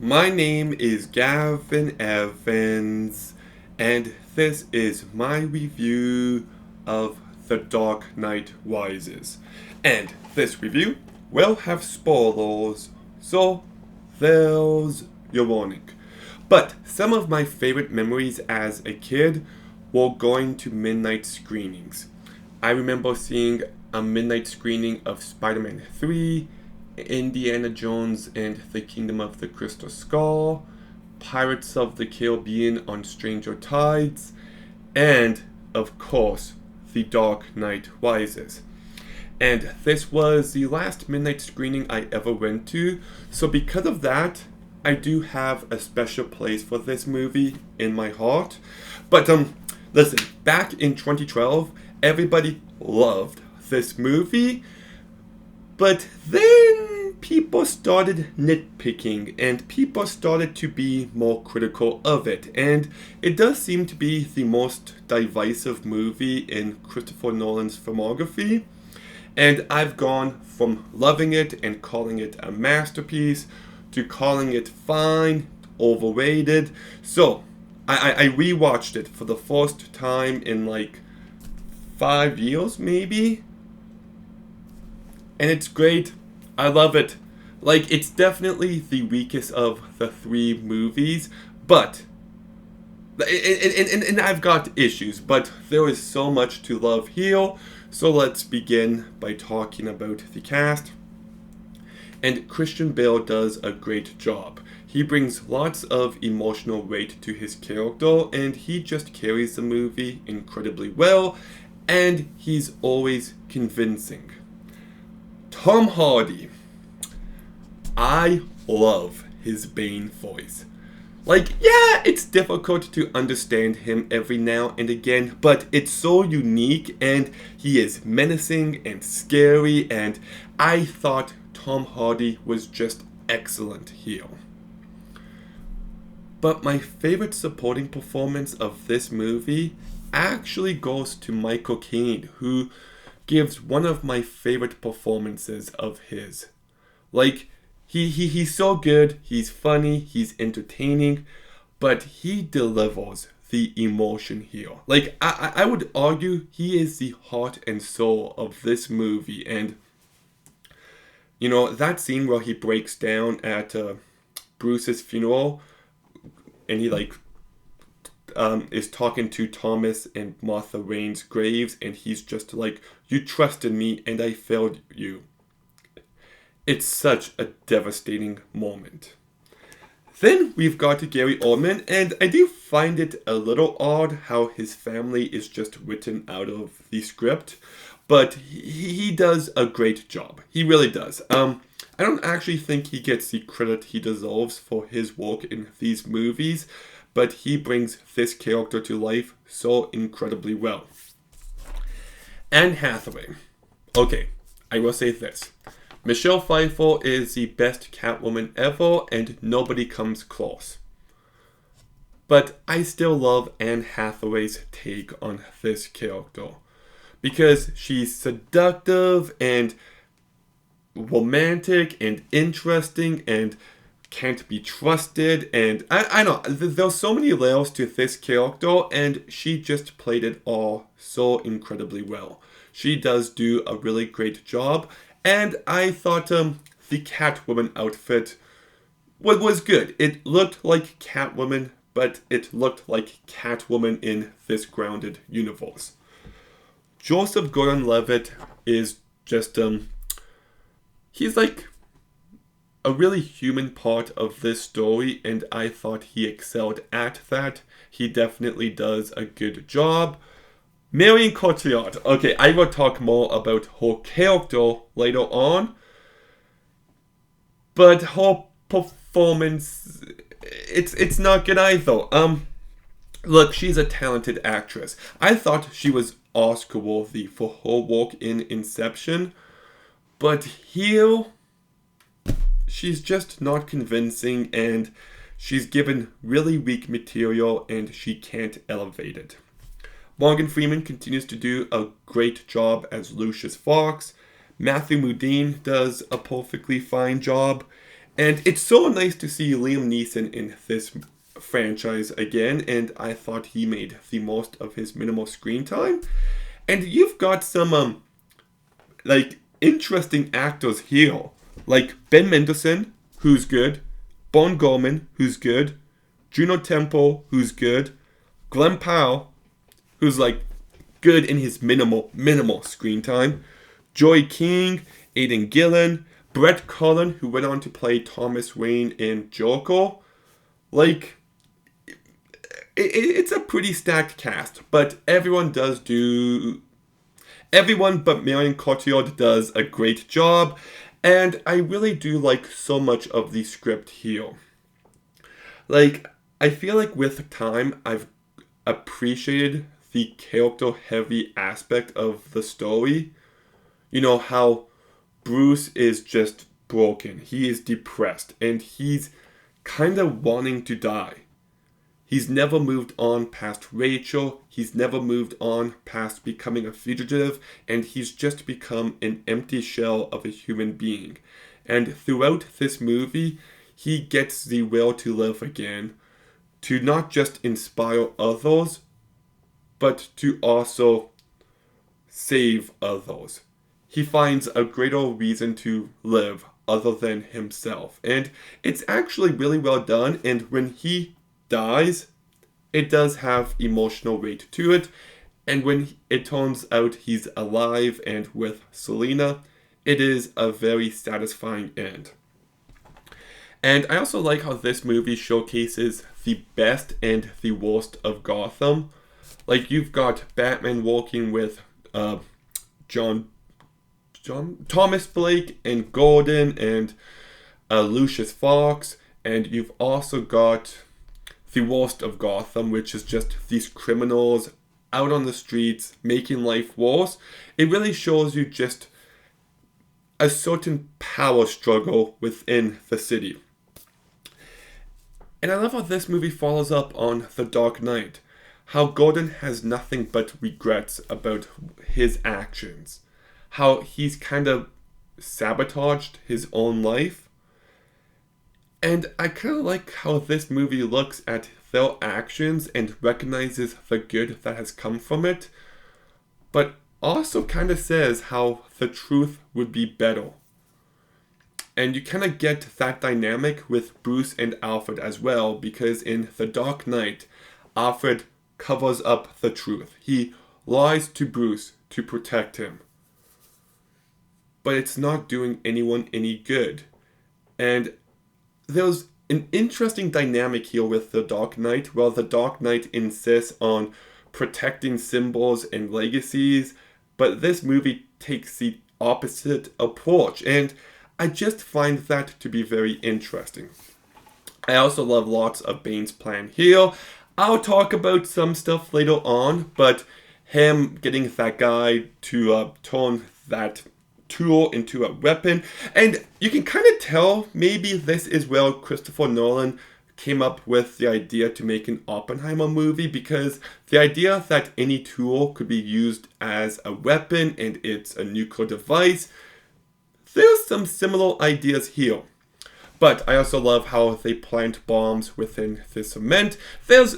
My name is Gavin Evans, and this is my review of The Dark Knight Rises. And this review will have spoilers, so there's your warning. But some of my favorite memories as a kid were going to midnight screenings. I remember seeing a midnight screening of Spider Man 3, Indiana Jones and the Kingdom of the Crystal Skull, Pirates of the Caribbean on Stranger Tides, and, of course, The Dark Knight Rises. And this was the last midnight screening I ever went to, so because of that, I do have a special place for this movie in my heart. But listen, back in 2012, everybody loved this movie, but then people started nitpicking and people started to be more critical of it. And it does seem to be the most divisive movie in Christopher Nolan's filmography. And I've gone from loving it and calling it a masterpiece to calling it fine, overrated. So I rewatched it for the first time in like 5 years, maybe. And it's great. I love it. Like, it's definitely the weakest of the three movies, but. And I've got issues, but there is so much to love here. So let's begin by talking about the cast. And Christian Bale does a great job. He brings lots of emotional weight to his character, and he just carries the movie incredibly well, and he's always convincing. Tom Hardy. I love his Bane voice. Like, yeah, it's difficult to understand him every now and again, but it's so unique and he is menacing and scary, and I thought Tom Hardy was just excellent here. But my favorite supporting performance of this movie actually goes to Michael Caine, who gives one of my favorite performances of his. Like, he's so good, he's funny, he's entertaining, but he delivers the emotion here. Like, I would argue he is the heart and soul of this movie. And, you know, that scene where he breaks down at Bruce's funeral and he, like, is talking to Thomas and Martha Wayne's graves, and he's just like, "You trusted me and I failed you." It's such a devastating moment. Then we've got Gary Oldman, and I do find it a little odd how his family is just written out of the script, but he does a great job. He really does. I don't actually think he gets the credit he deserves for his work in these movies, but he brings this character to life so incredibly well. Anne Hathaway. Okay, I will say this. Michelle Pfeiffer is the best Catwoman ever, and nobody comes close. But I still love Anne Hathaway's take on this character, because she's seductive and romantic and interesting and can't be trusted, and I know, there's so many layers to this character, and she just played it all so incredibly well. She does do a really great job, and I thought the Catwoman outfit was good. It looked like Catwoman, but it looked like Catwoman in this grounded universe. Joseph Gordon-Levitt is just, he's like a really human part of this story, and I thought he excelled at that. He definitely does a good job. Marion Cotillard. Okay, I will talk more about her character later on, but her performance, it's not good either. Look, she's a talented actress. I thought she was Oscar worthy for her work in Inception, but here she's just not convincing, and she's given really weak material and she can't elevate it. Morgan Freeman continues to do a great job as Lucius Fox. Matthew Modine does a perfectly fine job. And it's so nice to see Liam Neeson in this franchise again, and I thought he made the most of his minimal screen time. And you've got some interesting actors here, like Ben Mendelsohn, who's good, Bon Goldman, who's good, Juno Temple, who's good, Glenn Powell, who's like good in his minimal screen time, Joy King, Aidan Gillen, Brett Cullen, who went on to play Thomas Wayne in Joker. Like, it's a pretty stacked cast, but everyone but Marion Cotillard does a great job, and I really do like so much of the script here. Like, I feel like with time, I've appreciated the character-heavy aspect of the story. You know, how Bruce is just broken. He is depressed, and he's kind of wanting to die. He's never moved on past Rachel. He's never moved on past becoming a fugitive, and he's just become an empty shell of a human being. And throughout this movie, he gets the will to live again, to not just inspire others, but to also save others. He finds a greater reason to live other than himself. And it's actually really well done, and when he dies, it does have emotional weight to it, and when it turns out he's alive and with Selena, it is a very satisfying end. And I also like how this movie showcases the best and the worst of Gotham. Like, you've got Batman working with Thomas Blake and Gordon and Lucius Fox, and you've also got the worst of Gotham, which is just these criminals out on the streets making life worse. It really shows you just a certain power struggle within the city. And I love how this movie follows up on The Dark Knight, how Gordon has nothing but regrets about his actions, how he's kind of sabotaged his own life. And I kind of like how this movie looks at their actions and recognizes the good that has come from it, but also kind of says how the truth would be better. And you kind of get that dynamic with Bruce and Alfred as well, because in The Dark Knight, Alfred covers up the truth. He lies to Bruce to protect him. But it's not doing anyone any good. And there's an interesting dynamic here with The Dark Knight, where The Dark Knight insists on protecting symbols and legacies, but this movie takes the opposite approach, and I just find that to be very interesting. I also love lots of Bane's plan here. I'll talk about some stuff later on, but him getting that guy to turn that tool into a weapon, and you can kind of tell maybe this is where Christopher Nolan came up with the idea to make an Oppenheimer movie, because the idea that any tool could be used as a weapon and it's a nuclear device, there's some similar ideas here. But I also love how they plant bombs within the cement. There's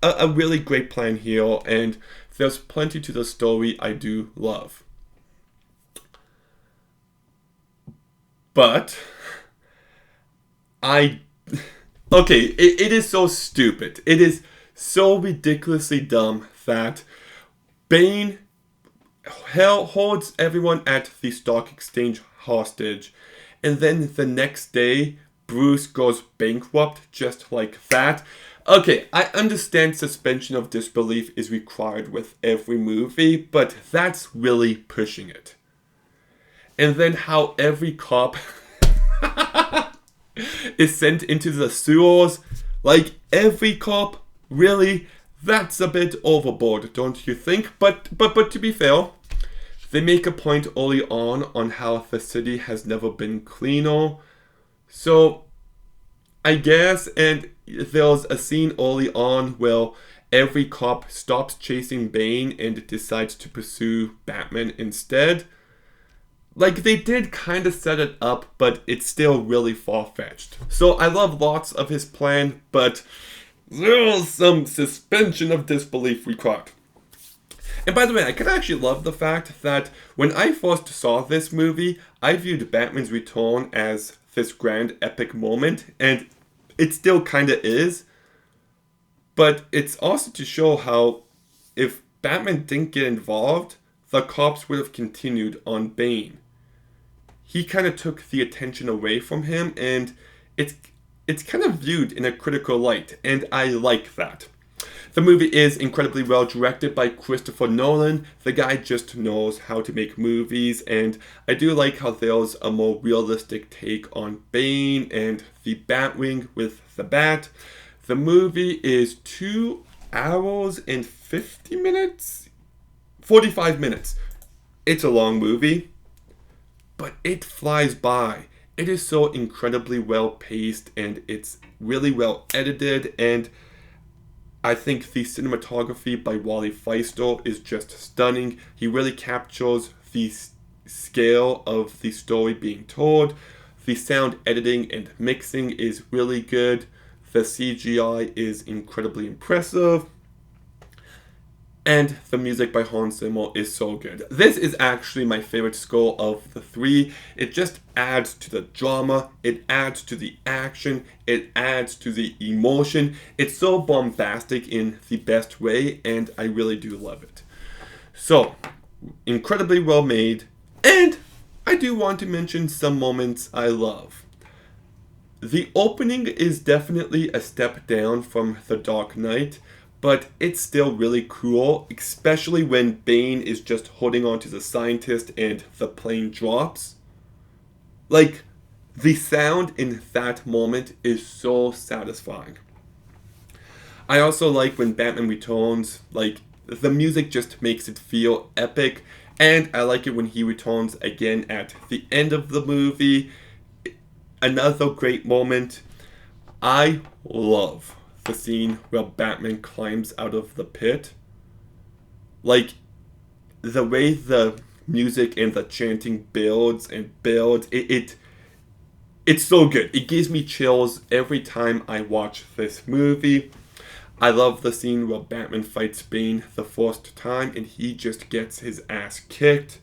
a really great plan here, and there's plenty to the story I do love. But it is so stupid. It is so ridiculously dumb that Bane holds everyone at the stock exchange hostage, and then the next day Bruce goes bankrupt just like that. Okay, I understand suspension of disbelief is required with every movie, but that's really pushing it. And then how every cop is sent into the sewers. Like, every cop, really? That's a bit overboard, don't you think? But to be fair, they make a point early on how the city has never been cleaner. So, I guess, and there's a scene early on where every cop stops chasing Bane and decides to pursue Batman instead. Like, they did kind of set it up, but it's still really far-fetched. So I love lots of his plan, but there's some suspension of disbelief required. And by the way, I can actually love the fact that when I first saw this movie, I viewed Batman's Return as this grand epic moment, and it still kind of is. But it's also to show how if Batman didn't get involved, the cops would have continued on Bane. He kind of took the attention away from him, and it's kind of viewed in a critical light, and I like that. The movie is incredibly well directed by Christopher Nolan. The guy just knows how to make movies, and I do like how there's a more realistic take on Bane and the Batwing with the bat. The movie is 2 hours and 50 minutes? 45 minutes. It's a long movie, but it flies by. It is so incredibly well paced, and it's really well edited, and I think the cinematography by Wally Feister is just stunning. He really captures the scale of the story being told. The sound editing and mixing is really good. The CGI is incredibly impressive. And the music by Hans Zimmer is so good. This is actually my favorite score of the three. It just adds to the drama, it adds to the action, it adds to the emotion. It's so bombastic in the best way, and I really do love it. So, incredibly well made, and I do want to mention some moments I love. The opening is definitely a step down from The Dark Knight, but it's still really cool, especially when Bane is just holding on to the scientist and the plane drops. Like, the sound in that moment is so satisfying. I also like when Batman returns, like, the music just makes it feel epic, and I like it when he returns again at the end of the movie. Another great moment. I love the scene where Batman climbs out of the pit. Like, the way the music and the chanting builds and builds, it's so good. It gives me chills every time I watch this movie. I love the scene where Batman fights Bane the first time and he just gets his ass kicked.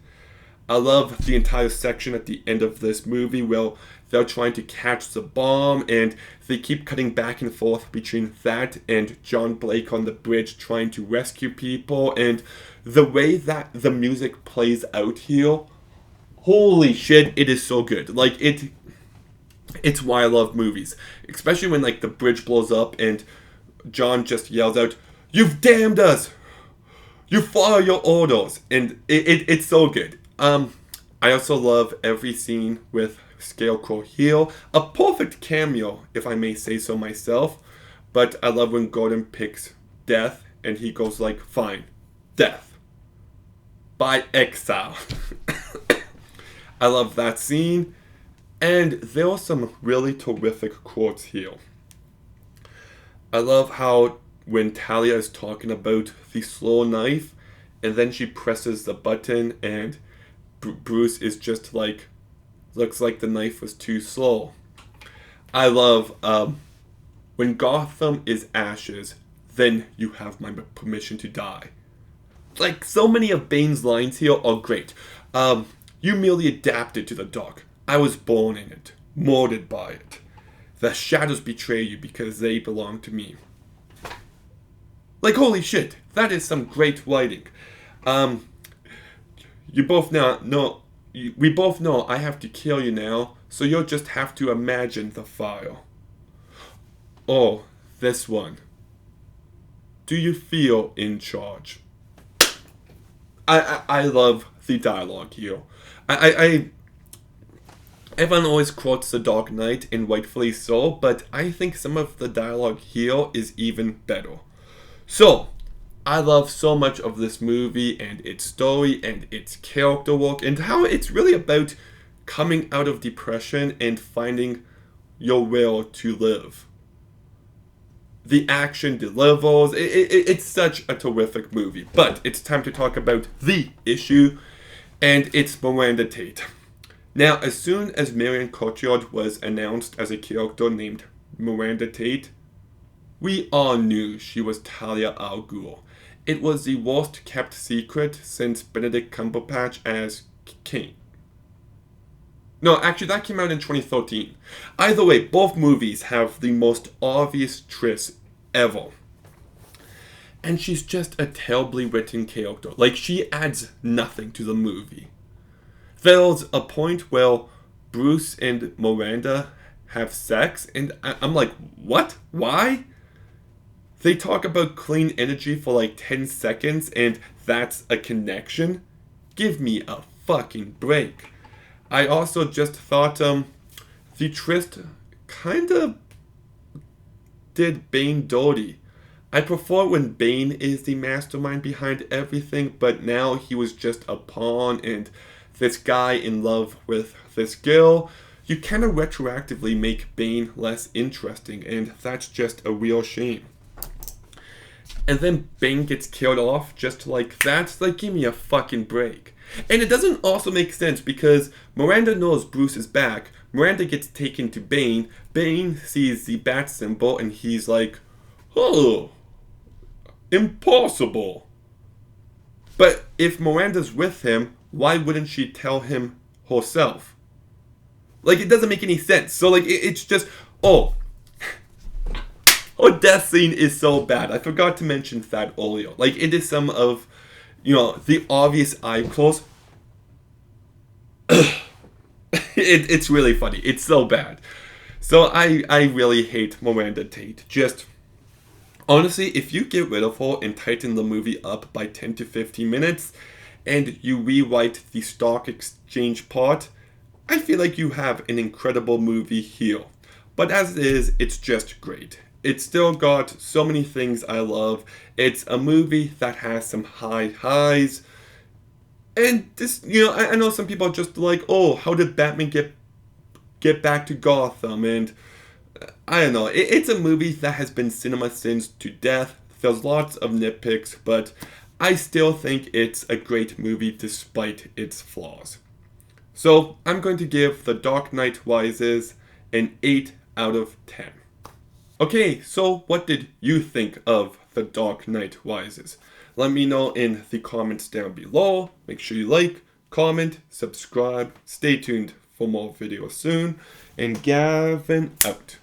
I love the entire section at the end of this movie where they're trying to catch the bomb, and they keep cutting back and forth between that and John Blake on the bridge trying to rescue people, and the way that the music plays out here, holy shit, it is so good. Like, it's why I love movies. Especially when, like, the bridge blows up and John just yells out, "You've damned us! You follow your orders!" And it's so good. I also love every scene with Scarecrow here. A perfect cameo, if I may say so myself. But I love when Gordon picks death and he goes like, "Fine, death. By exile." I love that scene. And there are some really terrific quotes here. I love how when Talia is talking about the slow knife, and then she presses the button and Bruce is just like, looks like the knife was too slow. I love when Gotham is ashes, then you have my permission to die. Like, so many of Bane's lines here are great. You merely adapted to the dark. I was born in it, molded by it. The shadows betray you because they belong to me. Like, holy shit, that is some great writing. We both know I have to kill you now, so you'll just have to imagine the file. Oh, this one. Do you feel in charge? I love the dialogue here. Everyone always quotes The Dark Knight, and rightfully so, but I think some of the dialogue here is even better. So, I love so much of this movie and its story and its character work and how it's really about coming out of depression and finding your will to live. The action delivers. It's such a terrific movie. But it's time to talk about the issue, and it's Miranda Tate. Now, as soon as Marion Cotillard was announced as a character named Miranda Tate, we all knew she was Talia al Ghul. It was the worst kept secret since Benedict Cumberbatch as Kane. No, actually, that came out in 2013. Either way, both movies have the most obvious tryst ever. And she's just a terribly written character. Like, she adds nothing to the movie. There's a point where Bruce and Miranda have sex, and I'm like, what? Why? They talk about clean energy for like 10 seconds, and that's a connection? Give me a fucking break. I also just thought the tryst kind of did Bane dirty. I prefer when Bane is the mastermind behind everything, but now he was just a pawn, and this guy in love with this girl. You kind of retroactively make Bane less interesting, and that's just a real shame. And then Bane gets killed off just like that. Like, give me a fucking break. And it doesn't also make sense because Miranda knows Bruce is back. Miranda gets taken to Bane. Bane sees the bat symbol and he's like, oh, impossible. But if Miranda's with him, why wouldn't she tell him herself? Like, it doesn't make any sense. So, like, it's just, oh, her death scene is so bad. I forgot to mention that earlier. Like, it is some of, the obvious eye close. It's really funny. It's so bad. So I really hate Miranda Tate. Just, honestly, if you get rid of her and tighten the movie up by 10 to 15 minutes, and you rewrite the stock exchange part, I feel like you have an incredible movie here. But as it is, it's just great. It's still got so many things I love. It's a movie that has some high highs. And this, I know some people are just like, oh, how did Batman get back to Gotham? And I don't know. It's a movie that has been cinema sins to death. There's lots of nitpicks, but I still think it's a great movie despite its flaws. So I'm going to give The Dark Knight Rises an 8 out of 10. Okay, so what did you think of The Dark Knight Rises? Let me know in the comments down below. Make sure you like, comment, subscribe. Stay tuned for more videos soon. And Gavin out.